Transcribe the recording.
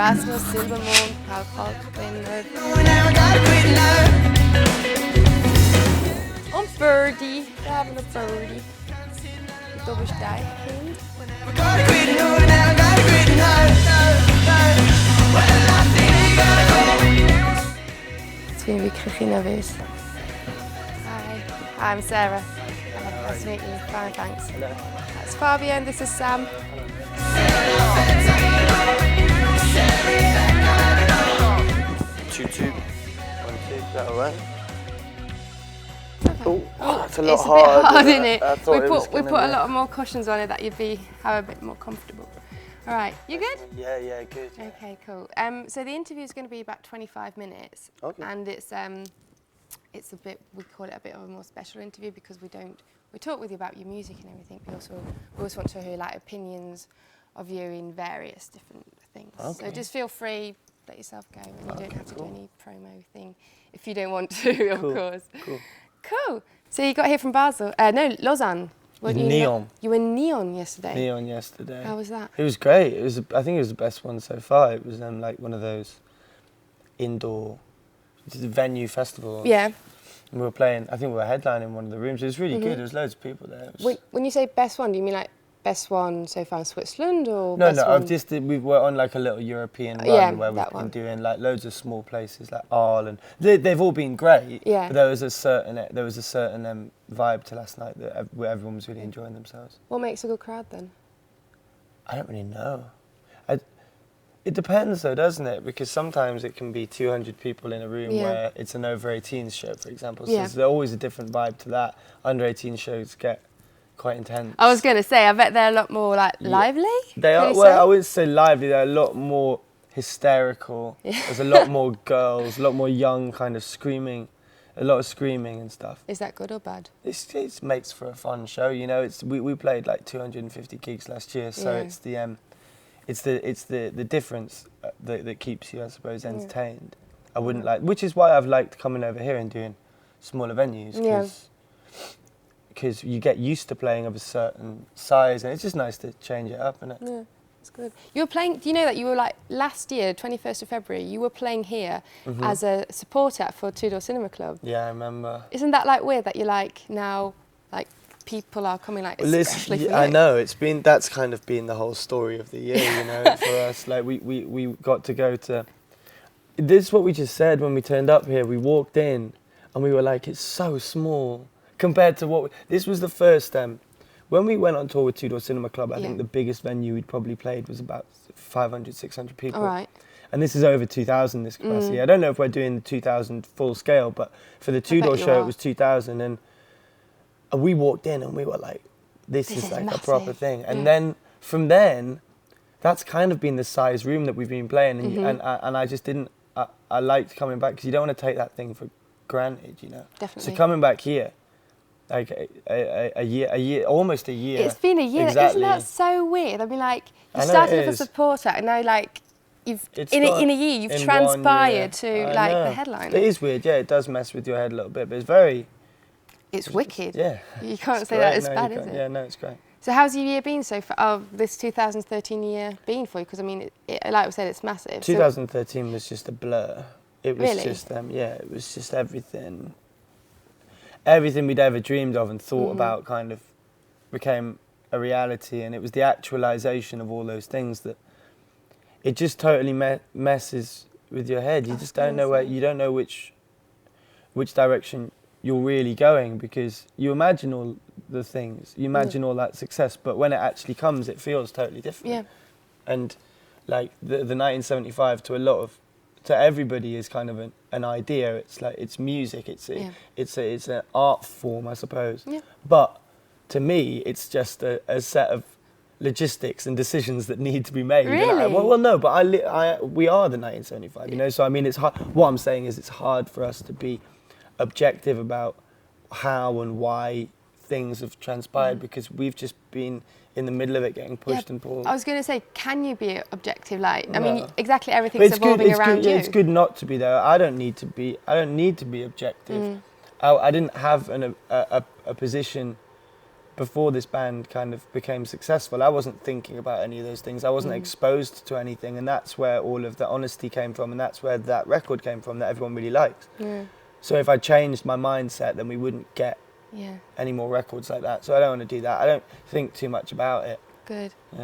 Rasmus, Silbermond, Erfolg, und Birdie. Wir haben eine Birdie. Du bist dein Kind. Jetzt bin ich wirklich nervös. Hi, I'm Sarah. Nice to meet you. Fine, thanks. Hello. That's Fabio and this is Sam. Two, two. 1, 2, is that alright? Oh, it's a lot it's hard. A bit hard, isn't it? I thought we put a lot more cushions on it that you'd have a bit more comfortable. All right, you good? Yeah, good. Okay, cool. So the interview is going to be about 25 minutes, and it's a bit, we call it a bit of a more special interview because we talk with you about your music and everything. We always want to hear like opinions of you in various different things. Okay. So just feel free, let yourself go, and you don't have to do any promo thing if you don't want to, of course. Cool. So you got here from Basel? No, Lausanne. Neon. You were in Neon yesterday. Neon yesterday. How was that? It was great. I think it was the best one so far. It was like one of those indoor venue festivals. Yeah. And we were playing. I think we were headlining one of the rooms. It was really good. There was loads of people there. When you say best one, do you mean like best one so far in Switzerland or? No, best one? we were on like a little European run where we've been doing like loads of small places like Arles, and they've all been great. Yeah. But there was a certain vibe to last night where everyone was really enjoying themselves. What makes a good crowd then? I don't really know. It depends though, doesn't it? Because sometimes it can be 200 people in a room where it's an over 18s show, for example. So there's always a different vibe to that. Under 18 shows get quite intense. I was going to say, I bet they're a lot more like lively. They are. Well, I wouldn't say lively. They're a lot more hysterical. There's a lot more girls, a lot more young kind of screaming, a lot of screaming and stuff. Is that good or bad? It makes for a fun show. You know, we played like 250 gigs last year, so it's the difference that keeps you, I suppose, entertained. I wouldn't which is why I've liked coming over here and doing smaller venues, because you get used to playing of a certain size, and it's just nice to change it up, isn't it? Yeah, it's good. You were playing. Do you know that you were like last year, 21st of February? You were playing here as a support act for Two Door Cinema Club. Yeah, I remember. Isn't that like weird that you're like now like people are coming like especially for you? I know that's kind of been the whole story of the year, you know, for us. Like we got to go to. This is what we just said when we turned up here. We walked in, and we were like, it's so small compared to this was the first. When we went on tour with Two Door Cinema Club, I think the biggest venue we'd probably played was about 500, 600 people. All right. And this is over 2,000, this capacity. I don't know if we're doing the 2,000 full scale, but for the Two Door show, it was 2,000. And we walked in and we were like, this is like massive. A proper thing. And then from then, that's kind of been the size room that we've been playing. And, and I just didn't, I liked coming back because you don't want to take that thing for granted, you know. Definitely. So coming back here, like a year, almost a year. It's been a year. Exactly. Isn't that so weird? I mean, like, you started as a supporter and now, like, in a year, you've transpired to, like, the headliner. It is weird, yeah. It does mess with your head a little bit, but it's very... It's wicked. Yeah. You can't say that it's bad, is it? Yeah, no, it's great. So how's your year been so far? This 2013 year been for you? Because, I mean, like we said, it's massive. 2013 was just a blur. It was really? Just, it was just everything. Everything we'd ever dreamed of and thought about kind of became a reality, and it was the actualization of all those things that it just totally messes with your head. You just don't know you don't know which direction you're really going, because you imagine all the things, you imagine all that success, but when it actually comes, it feels totally different. Yeah. And like the 1975 to everybody is kind of an idea. It's like, it's music, it's an art form, I suppose. Yeah. But to me, it's just a set of logistics and decisions that need to be made. Really? Well, no, but we are the 1975, you know. So I mean, it's hard. What I'm saying is, it's hard for us to be objective about how and why things have transpired, because we've just been in the middle of it, getting pushed and pulled. I was going to say, can you be objective? Like, I mean, exactly everything's evolving around you. It's good not to be though. I don't need to be objective. I didn't have a position before this band kind of became successful, I wasn't thinking about any of those things. I wasn't exposed to anything, and that's where all of the honesty came from, and that's where that record came from that everyone really likes. Yeah. So if I changed my mindset, then we wouldn't get any more records like that. So I don't want to do that. I don't think too much about it. Good. Yeah.